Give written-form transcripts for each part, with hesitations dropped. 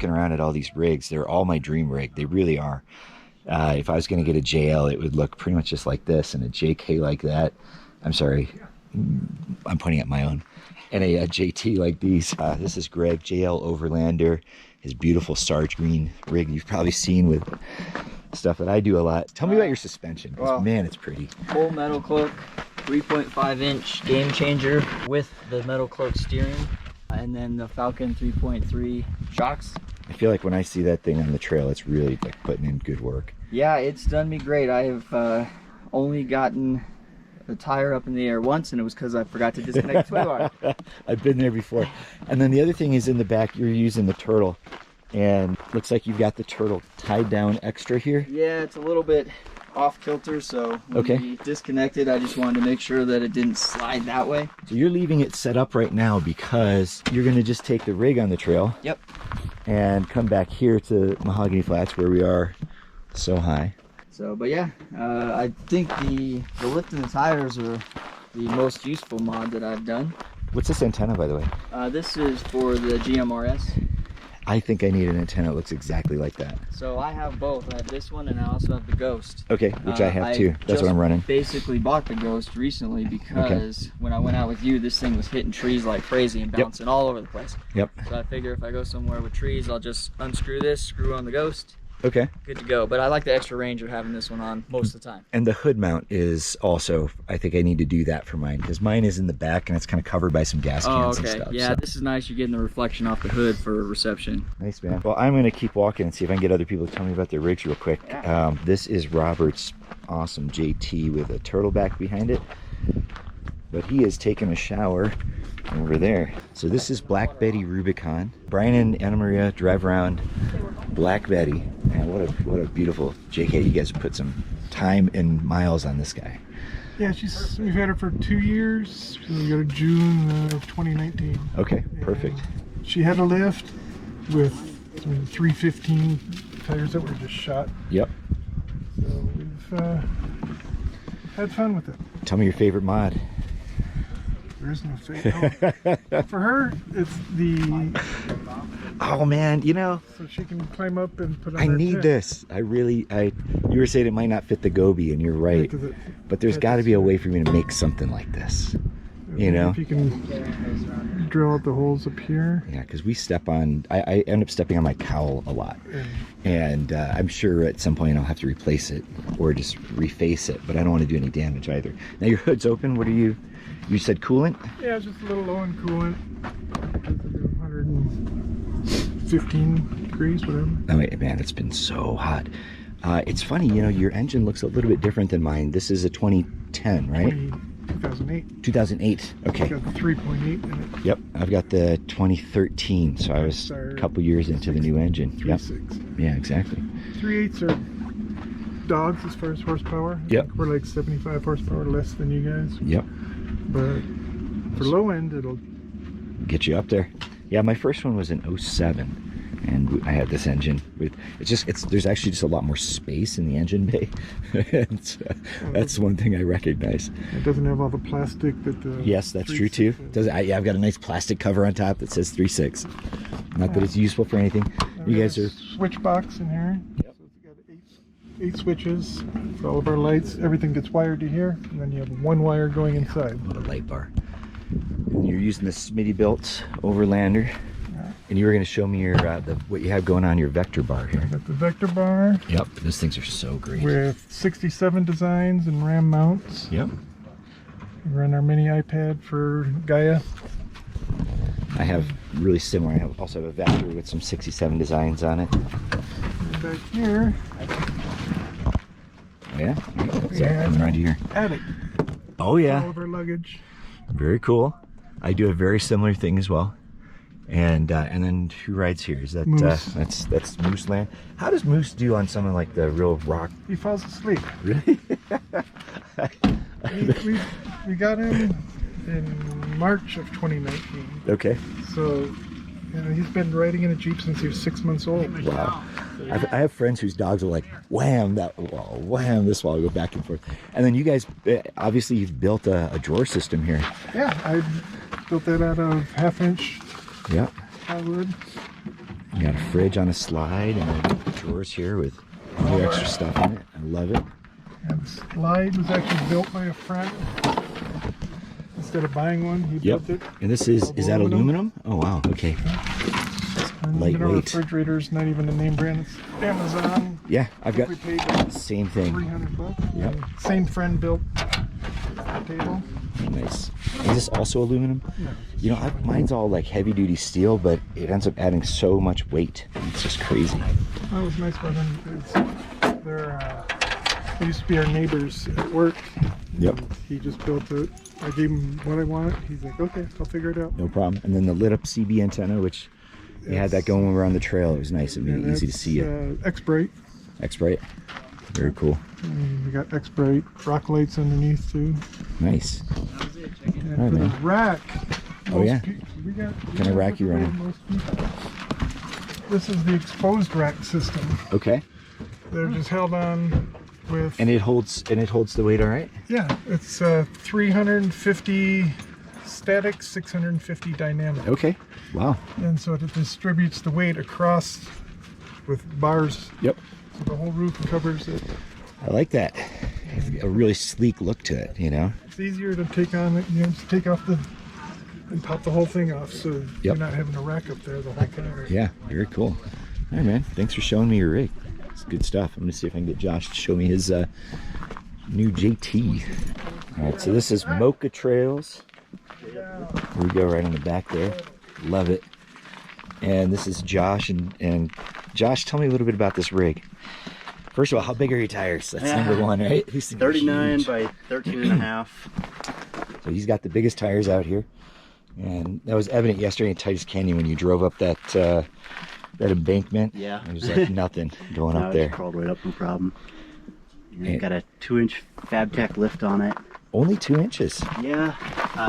looking around at all these rigs. They're all my dream rig. They really are. If I was going to get a JL, it would look pretty much just like this, and a JK like that. I'm sorry, I'm pointing at my own. And a JT like these. This is Greg, JL Overlander, his beautiful Sarge green rig you've probably seen with stuff that I do a lot. Tell me about your suspension, because man, it's pretty. Full metal cloak, 3.5-inch game changer with the metal cloak steering, and then the Falcon 3.3 shocks. I feel like when I see that thing on the trail, it's really like putting in good work. Yeah, it's done me great. I have only gotten the tire up in the air once, and it was because I forgot to disconnect the twin bar. I've been there before. And then the other thing is in the back, you're using the turtle, and looks like you've got the turtle tied down extra here. Yeah, it's a little bit off kilter, so when we disconnected, I just wanted to make sure that it didn't slide that way. So you're leaving it set up right now because you're going to just take the rig on the trail. Yep. And come back here to Mahogany Flats where we are so high. So, but yeah, I think the lift and the tires are the most useful mod that I've done. What's this antenna, by the way? This is for the GMRS. I think I need an antenna that looks exactly like that. So I have both. I have this one, and I also have the Ghost. Okay, which I have too. That's what I'm running. Basically bought the Ghost recently because when I went out with you, this thing was hitting trees like crazy and bouncing all over the place. Yep. So I figure if I go somewhere with trees, I'll just unscrew this, screw on the Ghost. Okay. Good to go. But I like the extra range of having this one on most of the time. And the hood mount is also, I think I need to do that for mine, because mine is in the back and it's kind of covered by some gas cans and stuff. Yeah, so. This is nice. You're getting the reflection off the hood for reception. Nice, man. Well, I'm going to keep walking and see if I can get other people to tell me about their rigs real quick. This is Robert's awesome JT with a turtleback behind it. But he is taking a shower over there. So this is Black Betty Rubicon. Brian and Anna Maria drive around Black Betty. Man, what a beautiful JK. You guys put some time and miles on this guy. Yeah, we've had her for 2 years. We got her June of 2019. Okay, perfect. She had a lift with 315 tires that were just shot. Yep. So we've had fun with it. Tell me your favorite mod. There is no favorite. Oh. For her, it's the... Oh man, you know, so she can climb up and put on I her need tent. this. You were saying it might not fit the Gobi, and you're right. But there's got to be a way for me to make something like this. You know? If you can drill out the holes up here. Yeah, because we step on, I end up stepping on my cowl a lot. And I'm sure at some point I'll have to replace it or just reface it, but I don't want to do any damage either. Now your hood's open. What are you said coolant? Yeah, just a little low on coolant. 115 degrees, whatever. Oh wait, man, it's been so hot. It's funny, you know, your engine looks a little bit different than mine. This is a 2010, right? 2008. 2008, okay. I've got the 3.8 in it. Yep, I've got the 2013, so I was a couple years into the new engine. 3.6. Yeah, exactly. 3.8s are dogs as far as horsepower. Yep. We're like 75 horsepower less than you guys. Yep. But for low end, it'll get you up there. Yeah, my first one was an 07. And I had this engine with there's actually just a lot more space in the engine bay. And so that's one thing I recognize. It doesn't have all the plastic that the yes, that's true too. I've got a nice plastic cover on top that says 3.6. Not that it's useful for anything. You guys are switch box in here. Yep. So we've got eight switches for all of our lights. Everything gets wired to here, and then you have one wire going inside. What a light bar. And you're using the Smitty built Overlander. And you were going to show me your what you have going on your vector bar here. Got the vector bar. Yep, those things are so great. With 67 designs and RAM mounts. Yep. We run our mini iPad for Gaia. I have really similar. I also have a vector with some 67 designs on it. And back here. Yeah. What's that coming around here? Attic. Oh yeah. All of our luggage. Very cool. I do a very similar thing as well. And then who rides here? Is that Moose. That's Moose Land? How does Moose do on something like the real rock? He falls asleep. Really? we got him in March of 2019. Okay. So he's been riding in a Jeep since he was 6 months old. Wow. I have friends whose dogs are like, wham that wall, wham this wall, go back and forth. And then you guys, obviously you've built a drawer system here. Yeah, I built that out of 1/2 inch Yep. plywood. You got a fridge on a slide and then drawers here with all the extra stuff in it. I love it. And the slide was actually built by a friend. Instead of buying one, he built it. And this is that aluminum? Oh wow, okay. And Lightweight. our refrigerator's not even a name brand, it's Amazon. Yeah, I've got We paid same thing. $300. Yep. And same friend built the table. Nice. Is this also aluminum? No. You know, mine's all like heavy duty steel, but it ends up adding so much weight. It's just crazy. That was nice by them. They used to be our neighbors at work. Yep. He just built it. I gave him what I wanted. He's like, okay, I'll figure it out. No problem. And then the lit up CB antenna, which we had that going when we were on the trail. It was nice. It made it easy to see it. X-Bright. X-Bright. Very cool. And we got X-Bright rock lights underneath too. Nice. And All right, for the man. rack. Oh, yeah. We got, What kind of rack you running? most people. This is the exposed rack system. Okay. They're just held on with. And it holds the weight all right? Yeah, it's 350 static, 650 dynamic. Okay. Wow. And so it distributes the weight across with bars. Yep. So the whole roof covers it. I like that. A really sleek look to it, you know? It's easier to take on, just take off and pop the whole thing off, so you're not having a rack up there the whole time. Yeah, very cool. All right, man. Thanks for showing me your rig. It's good stuff. I'm going to see if I can get Josh to show me his new JT. All right, so this is Mocha Trails. Here we go, right on the back there. Love it. And this is Josh. And Josh, tell me a little bit about this rig. First of all, how big are your tires? That's number one, right? These things are 39 huge. by 13 and a half. So he's got the biggest tires out here. And that was evident yesterday in Titus Canyon when you drove up that that embankment. Yeah. It was like nothing going up there. Crawled right up, no problem. And And- it's got a 2-inch FabTech lift on it. Only 2 inches. Yeah.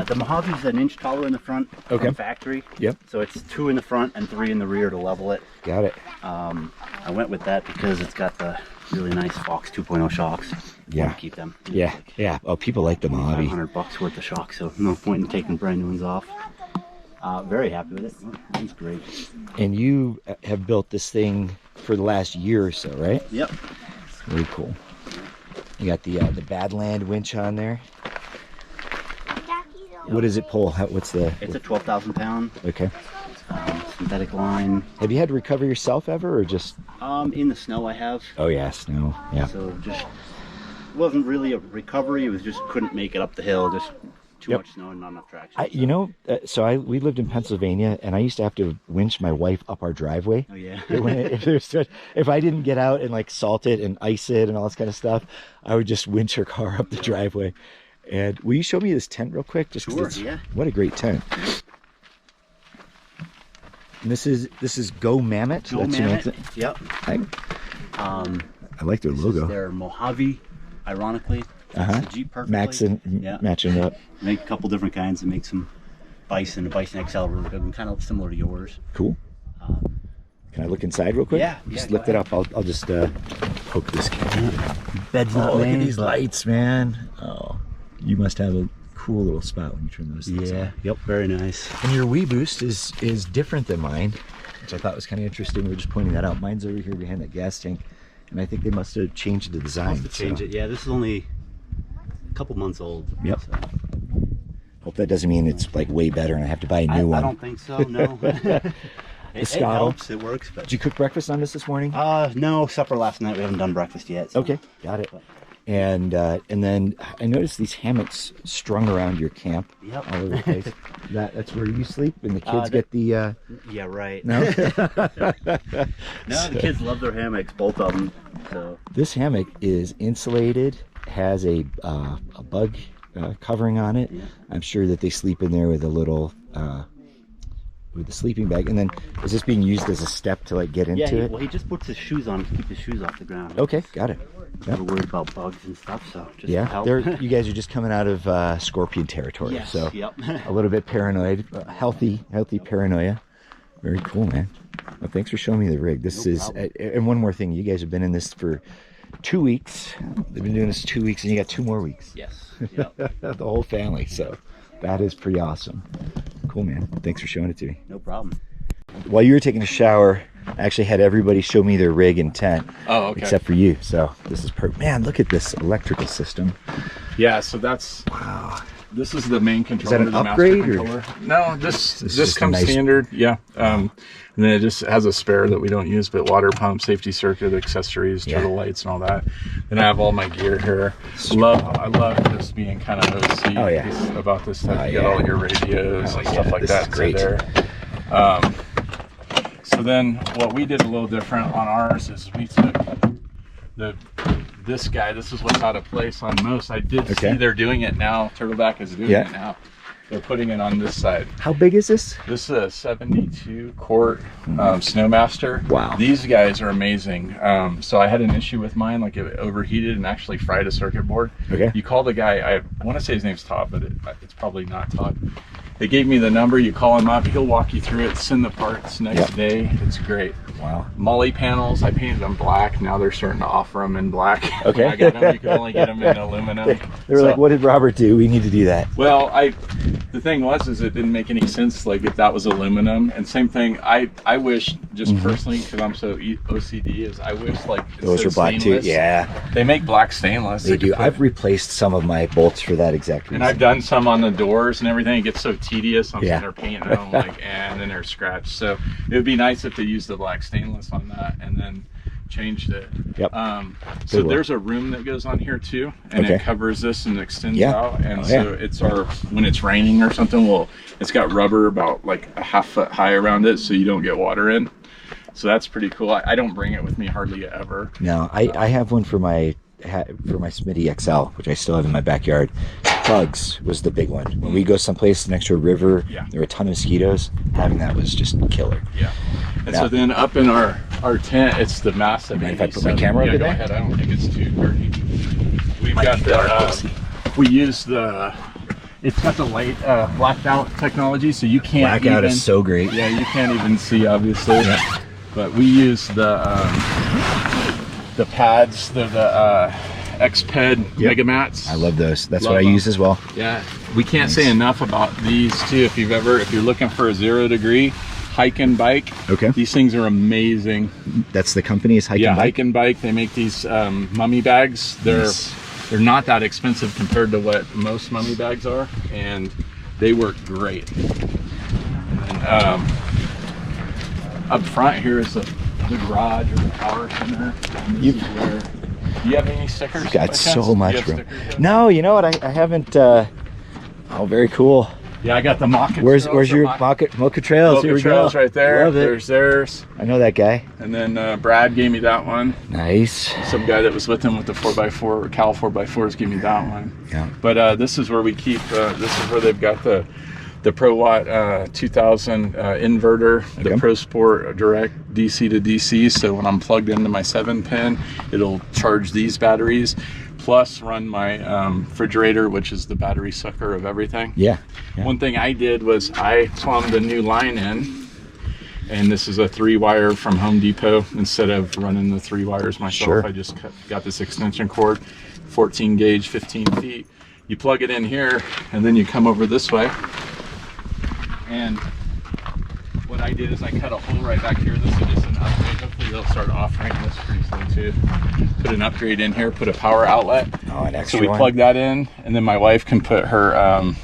The Mojave's an inch taller in the front from factory. Yep. So it's 2 in the front and 3 in the rear to level it. Got it. I went with that because it's got the really nice Fox 2.0 shocks. Yeah. Want to keep them. Yeah. Yeah. Oh, people like the Mojave. $500 worth of shocks, so no point in taking brand new ones off. Very happy with it. It's great. And you have built this thing for the last year or so, right? Yep. Very cool. You got the Badland winch on there. What does it pull? What's the? It's a 12,000 pound Okay. synthetic line. Have you had to recover yourself ever, or just? In the snow I have. Oh yeah, snow. Yeah. So just wasn't really a recovery. It was just couldn't make it up the hill. Just too much snow and not enough traction. We lived in Pennsylvania, and I used to have to winch my wife up our driveway. Oh yeah. If I didn't get out and like salt it and ice it and all this kind of stuff, I would just winch her car up the driveway. And will you show me this tent real quick? Just 'cause Sure, it's, yeah. What a great tent. And this is Go Mammoth. Go That's your Mammoth. name? Yep. I like their This logo. is their Mojave, ironically. That's the Jeep perfectly. Matching it up. Make a couple different kinds and make some Bison, a Bison XL really good and kind of similar to yours. Cool. Can I look inside real quick? Yeah, Just go lift it up. I'll just poke this camera. Bed's Oh, not look at laying. these lights, man. Oh, you must have a cool little spot when you turn those things Yeah. on. Yep. Very nice. And your Wii Boost is different than mine, which I thought was kind of interesting. We were just pointing that out. Mine's over here behind that gas tank, and I think they must have changed the design. Must have changed it. Yeah. This is only a couple months old. Yep. So. Hope that doesn't mean it's like way better and I have to buy a new one. I don't think so. No. It Scottle. helps. It works. But Did you cook breakfast on this morning? no, supper last night. We haven't done breakfast yet. So. Okay, got it. And then I noticed these hammocks strung around your camp Yep. all over the place. That's where you sleep, and the kids get the. Yeah, right. No. No, the kids love their hammocks, both of them. So This hammock is insulated, has a bug covering on it. Yeah. I'm sure that they sleep in there with a little with the sleeping bag. And then is this being used as a step to like get into it? Well, he just puts his shoes on to keep his shoes off the ground. Okay, got it. We're worried about bugs and stuff, so just Yeah, help. you guys are just coming out of scorpion territory, Yes, so yep. a little bit paranoid, healthy paranoia. Very cool, man. Well, thanks for showing me the rig. This is, and one more thing, you guys have been in this for 2 weeks. They've been doing this 2 weeks, and you got 2 more weeks. Yes. Yep. The whole family. So that is pretty awesome. Cool, man. Thanks for showing it to me. No problem. While you were taking a shower, I actually had everybody show me their rig and tent, okay. except for you. So this is perfect. Man, look at this electrical system. Yeah, so Wow. this is the main controller. Is that an the upgrade, master or? controller. No, this just comes a nice- standard. Yeah. And then it just has a spare that we don't use, but water pump, safety circuit, accessories, turtle lights, and all that. Then I have all my gear here. I love just being kind of OC about this stuff. You got all your radios and stuff like this that. is great. So then what we did a little different on ours is we took this guy. This is what's out of place on most. I did see they're doing it now. Turtleback is doing it now. They're putting it on this side. How big is this? This is a 72 quart Snowmaster. Wow. These guys are amazing. So I had an issue with mine, like it overheated and actually fried a circuit board. Okay. You call the guy, I want to say his name's Todd, but it's probably not Todd. They gave me the number, you call him up, he'll walk you through it, send the parts next day. It's great. Wow. Molly panels, I painted them black. Now they're starting to offer them in black. Okay. When I got them, you can only get them in aluminum. They were like, what did Robert do? We need to do that. Well, the thing was, is it didn't make any sense, like if that was aluminum. And same thing, I wish, just personally, because I'm so OCD, is I wish like Those are black too. stainless, Yeah. they make black stainless. They do. I've replaced some of my bolts for that exact reason. And I've done some on the doors and everything. It gets so tedious. I'm sitting there painting them, like, and then they're scratched. So it would be nice if they used the black stainless on that and then changed it. Yep. So there's a room that goes on here too, and it covers this and extends out. And so it's when it's raining or something, it's got rubber about like a half foot high around it, so you don't get water in. So that's pretty cool. I don't bring it with me hardly ever. No, I have one for my Smitty XL, which I still have in my backyard. Bugs was the big one. When we go someplace next to a river, there were a ton of mosquitoes. Having that was just killer. Yeah. And so then up in our tent, it's the massive. Mind if I put my camera over go there? ahead. I don't think it's too dirty. We've got the. We use the. It's got the light blacked out technology, so you can't. Blackout is so great. Yeah, you can't even see, obviously. But we use the pads, the X-Ped Mega Mats. I love those. That's what I use as well. Yeah, we can't say enough about these too. If you're looking for a 0 degree hike and bike, these things are amazing. That's the company is Hike and Bike? Hike and Bike. They make these mummy bags. They're not that expensive compared to what most mummy bags are, and they work great. And up front here is the garage or the power center. Do you have any stickers? You've got so much room. No, you know what? I haven't. Oh, very cool. Yeah, I got the Mocha. Where's your Mocha Trails? Here we go. Trails right there. Love it. There's theirs. I know that guy. And then Brad gave me that one. Nice. Some guy that was with him with the 4x4, Cal 4x4s gave me that one. Yeah. But this is where we keep. This is where they've got the Pro Watt 2000 inverter, the Pro Sport direct DC to DC. So when I'm plugged into my 7-pin, it'll charge these batteries, plus run my refrigerator, which is the battery sucker of everything. Yeah. One thing I did was I plumbed a new line in, and this is a 3-wire from Home Depot. Instead of running the 3 wires myself, I just got this extension cord, 14 gauge, 15 feet. You plug it in here, and then you come over this way. And what I did is I cut a hole right back here. This is just an upgrade. Hopefully they'll start offering this pretty soon too. Put an upgrade in here, put a power outlet. Oh, an extra So we one. plug that in, and then my wife can put her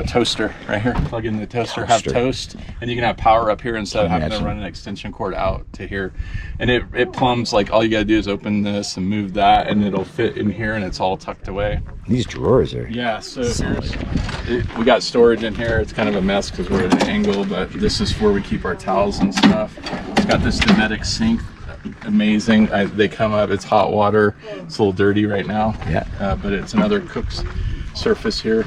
toaster right here. Plug in the toaster, have toast, and you can have power up here instead of having to run an extension cord out to here. And it plumbs, like all you gotta do is open this and move that, and it'll fit in here, and it's all tucked away. These drawers are. Yeah, so we got storage in here. It's kind of a mess because we're at an angle, but this is where we keep our towels and stuff. It's got this Dometic sink. Amazing. They come up, it's hot water. It's a little dirty right now. Yeah. But it's another cook's surface here.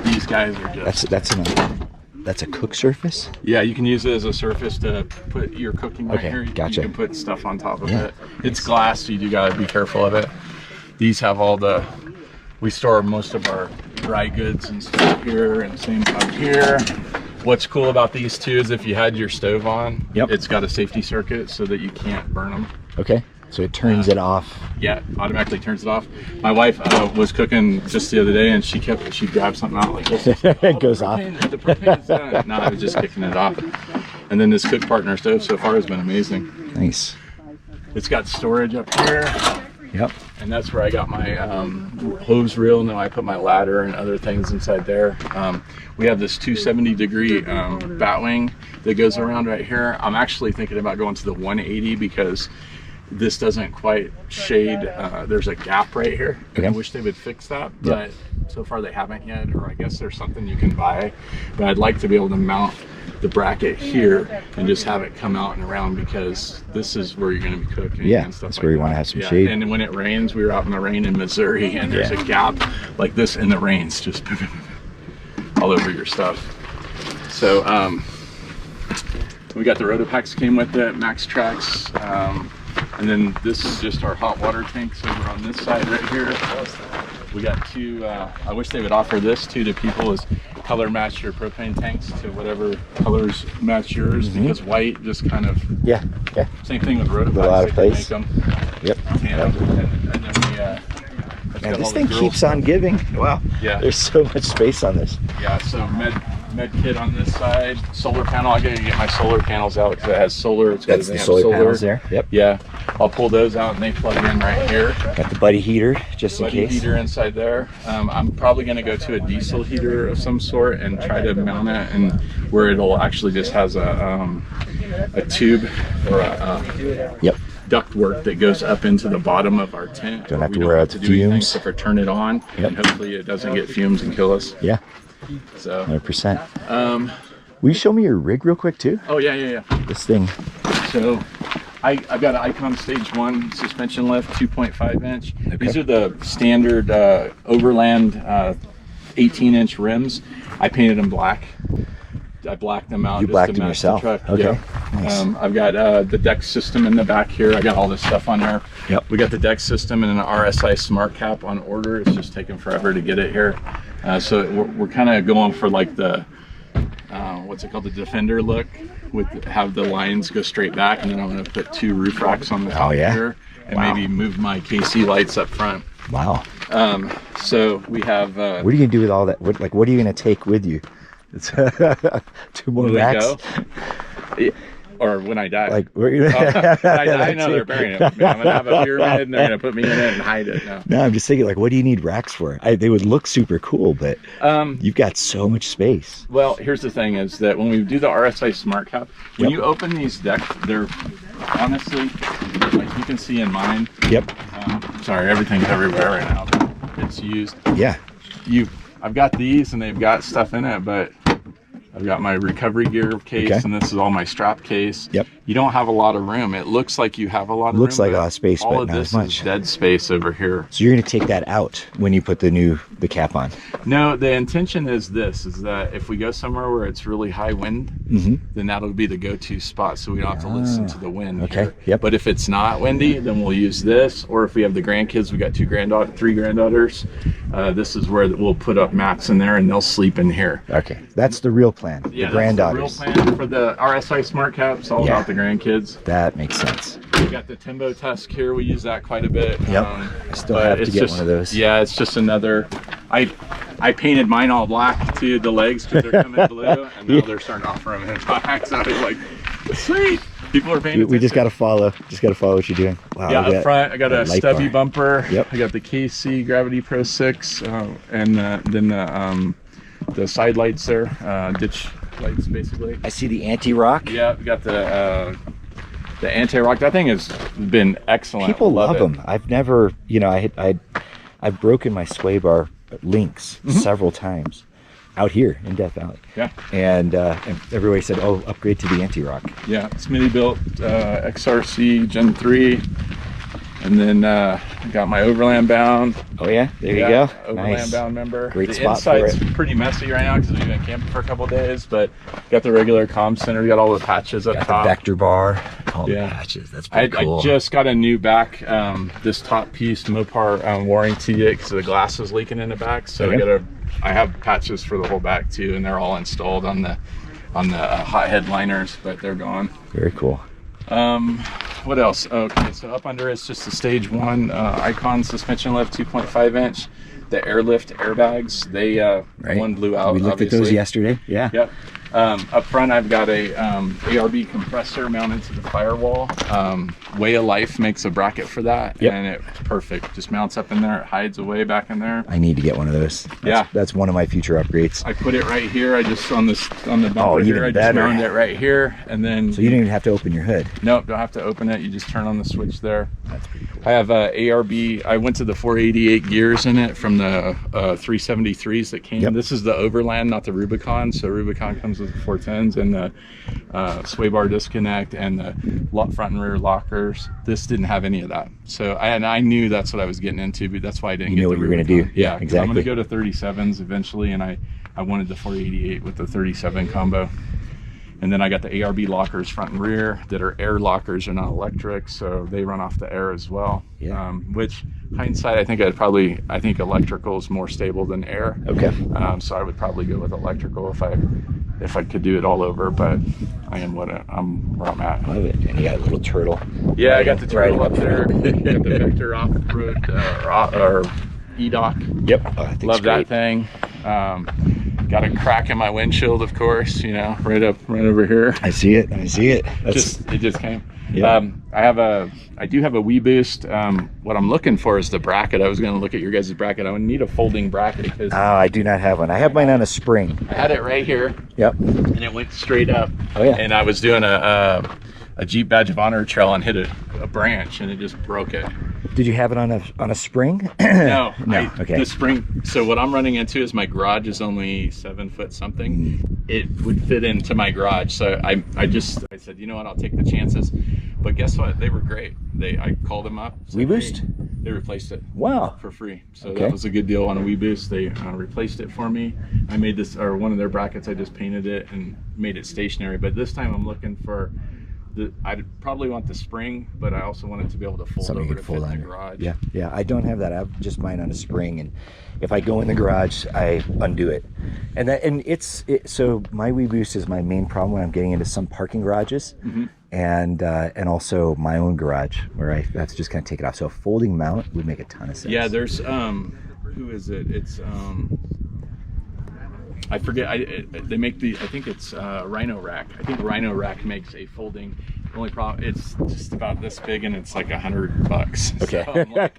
These guys are just... That's a cook surface? Yeah, you can use it as a surface to put your cooking right here. Gotcha. You can put stuff on top of it. It's glass, so you do gotta be careful of it. These have we store most of our dry goods and stuff here, and same up here. What's cool about these two is if you had your stove on, it's got a safety circuit so that you can't burn them. Okay. So it turns it off. Yeah, automatically turns it off. My wife was cooking just the other day, and she grabbed something out like this. It goes off. The propane's done. No, I was just kicking it off. And then this Cook Partner stove so far has been amazing. Nice. It's got storage up here. Yep. And that's where I got my hose reel, and then I put my ladder and other things inside there. We have this 270-degree bat wing that goes around right here. I'm actually thinking about going to the 180 because this doesn't quite shade. There's a gap right here. Okay. I wish they would fix that, but so far they haven't yet, or I guess there's something you can buy. But I'd like to be able to mount the bracket here and just have it come out and around, because this is where you're going to be cooking. Yeah, and stuff that's like where you that. want to have some shade. And when it rains, we were out in the rain in Missouri, and there's a gap like this in the rains, just all over your stuff. So we got the Rotopacks came with it, Max Tracks, and then this is just our hot water tanks over on this side right here. We got two, I wish they would offer this too to people, is color match your propane tanks to whatever colors match yours, because white just kind of, same thing with Rotopacks, little out of they place. can make them. Yep. And then we, Man, this thing keeps on giving. Wow. Yeah. There's so much space on this. Yeah, so med kit on this side, solar panel. I gotta get my solar panels out because it has solar. It's got That's the solar panels there. Yep. Yeah, I'll pull those out and they plug in right here. Got the buddy heater just in Buddy case. heater inside there. I'm probably gonna go to a diesel heater of some sort and try to mount it, and where it'll actually just has a tube or a Yep. duct work that goes up into the bottom of our tent. Don't have We to worry have about to the do anything fumes. except for turn it on, and hopefully it doesn't get fumes and kill us. Yeah. So 100%. Will you show me your rig real quick too? oh yeah. This thing. So I've got an Icon Stage 1 suspension lift, 2.5 inch. These are the standard Overland 18-inch rims. I painted them black. I blacked them out. You just blacked to them match the yourself. truck. Okay. Yeah. Nice. I've got the deck system in the back here. I got all this stuff on there. Yep. We got the deck system and an RSI smart cap on order. It's just taking forever to get it here. So we're kind of going for like the what's it called, the Defender look, with have the lines go straight back, and then I'm going to put 2 roof racks on the top here, and maybe move my KC lights up front. Wow. So we have. What are you gonna do with all that? What are you gonna take with you? It's 2 more when racks. we go, or when I die. Like, where you? When I die, no, they're burying it. I'm gonna have a pyramid, and they're gonna put me in it and hide it. No, I'm just thinking, like, what do you need racks for? They would look super cool, but you've got so much space. Well, here's the thing: is that when we do the RSI smart cap, when you open these decks, they're honestly, like you can see in mine. Yep. Sorry, everything's everywhere right now. It's used. Yeah. I've got these, and they've got stuff in it, but I've got my recovery gear case, and this is all my strap case. Yep. You don't have a lot of room. It looks like you have a lot of room. Looks like a lot of space, all but of not this as much. is dead space over here. So you're gonna take that out when you put the cap on. No, the intention is this: is that if we go somewhere where it's really high wind, then that'll be the go-to spot, so we don't have to listen to the wind. Okay. Here. Yep. But if it's not windy, then we'll use this. Or if we have the grandkids, we got 3 granddaughters. This is where we'll put up mats in there, and they'll sleep in here. Okay. That's the real plan. Yeah, the granddaughters. that's the real plan for the RSI smart caps. All about the grandkids. That makes sense. We got the Timbo Tusk here. We use that quite a bit. Yep. I still but have to it's get just, one of those. Yeah, it's just another. I painted mine all black to the legs because they're coming blue, and now they're starting to offer them in black. So I was like, sweet. People are paying attention. We just gotta follow. What you're doing. Wow. Yeah, up front I got a light stubby bar. bumper. Yep. I got the KC Gravity Pro 6, and then the side lights there, ditch lights basically. I see the anti-rock. Yeah, we got the anti-rock. That thing has been excellent. People love it. them. I've never, I've broken my sway bar links several times out here in Death Valley. Yeah. And everybody said, "Oh, upgrade to the anti-rock." Yeah, Smitty built XRC Gen 3, and then I got my Overland bound. Oh yeah, there you go. Overland Nice. bound member. Great the spot for inside's it. pretty messy right now because we've been camping for a couple days, but got the regular comm center. We got all the patches up Got top. the vector bar. All the Yeah. patches. That's pretty cool. I just got a new back. This top piece Mopar warranted it because the glass was leaking in the back. So I have patches for the whole back too, and they're all installed on the hot head liners, but they're gone. Very cool. What else? Okay, so up under it's just the Stage 1 Icon suspension lift, 2.5 inch. The airlift airbags, they one blew out. We looked at those obviously. yesterday. Yeah. Yep. Up front, I've got a ARB compressor mounted to the firewall. Way of Life makes a bracket for that, and it's perfect. Just mounts up in there, it hides away back in there. I need to get one of those. That's one of my future upgrades. I put it right here. I just on the bumper here. I just mounted it right here, and then so you don't even have to open your hood. Nope, don't have to open it. You just turn on the switch there. That's pretty cool. I have ARB. I went to the 488 gears in it from the 373s that came. This is the Overland, not the Rubicon. So Rubicon comes with the 410s and the sway bar disconnect and the front and rear lockers. This didn't have any of that. So I knew that's what I was getting into, but that's why I didn't get the what you were going to do. Yeah, exactly. I'm going to go to 37s eventually, and I wanted the 488 with the 37 combo. And then I got the ARB lockers front and rear that are air lockers, are not electric, so they run off the air as well. Which hindsight, I think electrical is more stable than air. Okay. So I would probably go with electrical if I could do it all over, but I'm where I'm at. Love it. And you got a little turtle. Yeah, I got the turtle up there. Got the Vector off-road or E-Dock. Yep. Oh, love that thing. Got a crack in my windshield, of course, you know, right over here. I see it. It just came. Yeah. I do have a Wii Boost. What I'm looking for is the bracket. I was going to look at your guys' bracket. I would need a folding bracket because I do not have one. I have mine on a spring. I had it right here. Yep. And it went straight up. Oh yeah. And I was doing a Jeep Badge of Honor trail and hit a branch and it just broke it. Did you have it on a spring? No. Okay. The spring. So what I'm running into is my garage is only 7 foot something. It would fit into my garage. So I said, you know what, I'll take the chances. But guess what? They were great. I called them up. Wii Boost? Hey, they replaced it. Wow. For free. So that was a good deal on a Wii Boost. They replaced it for me. I made this, or one of their brackets, I just painted it and made it stationary. But this time I'm looking for I'd probably want the spring, but I also want it to be able to fold Something over you to can fit fold in the on. garage. Yeah. I don't have that. I have just mine on a spring, and if I go in the garage, I undo it. So my Wii Boost is my main problem when I'm getting into some parking garages, and also my own garage where I have to just kind of take it off. So a folding mount would make a ton of sense. Yeah, there's who is it? It's I forget. They make I think it's Rhino Rack. I think Rhino Rack makes a folding. The only problem, it's just about this big and it's like $100. Okay. So I'm like,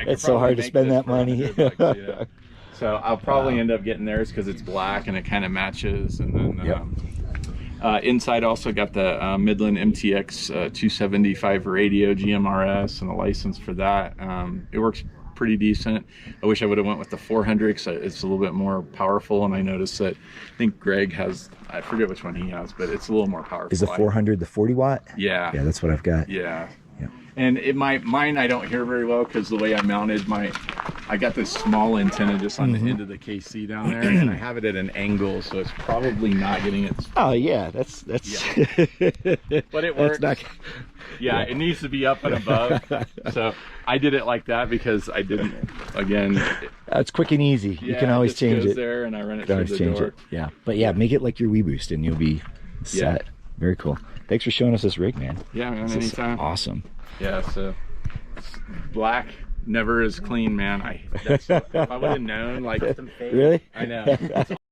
it's so hard to spend that money. $100, yeah. So I'll probably end up getting theirs because it's black and it kind of matches. And then inside also got the Midland MTX 275 radio GMRS and a license for that. It works pretty decent. I wish I would have went with the 400 because it's a little bit more powerful, and I noticed that I think Greg has, I forget which one he has, but it's a little more powerful. Is the 400 the 40 watt? Yeah. Yeah, that's what I've got. Yeah. And mine I don't hear very well because the way I mounted I got this small antenna just on the end of the KC down there, and I have it at an angle, so it's probably not getting it. Oh yeah, that's. But it works. It needs to be up and above. So I did it like that because I didn't. Again, it's quick and easy. You can always change it. There, and I run it through the door. Yeah, but make it like your Wii Boost, and you'll be set. Very cool. Thanks for showing us this rig, man. Yeah, man. This Anytime. Is awesome. Yeah. So black never is clean, man. If I would have known, like, really, I know.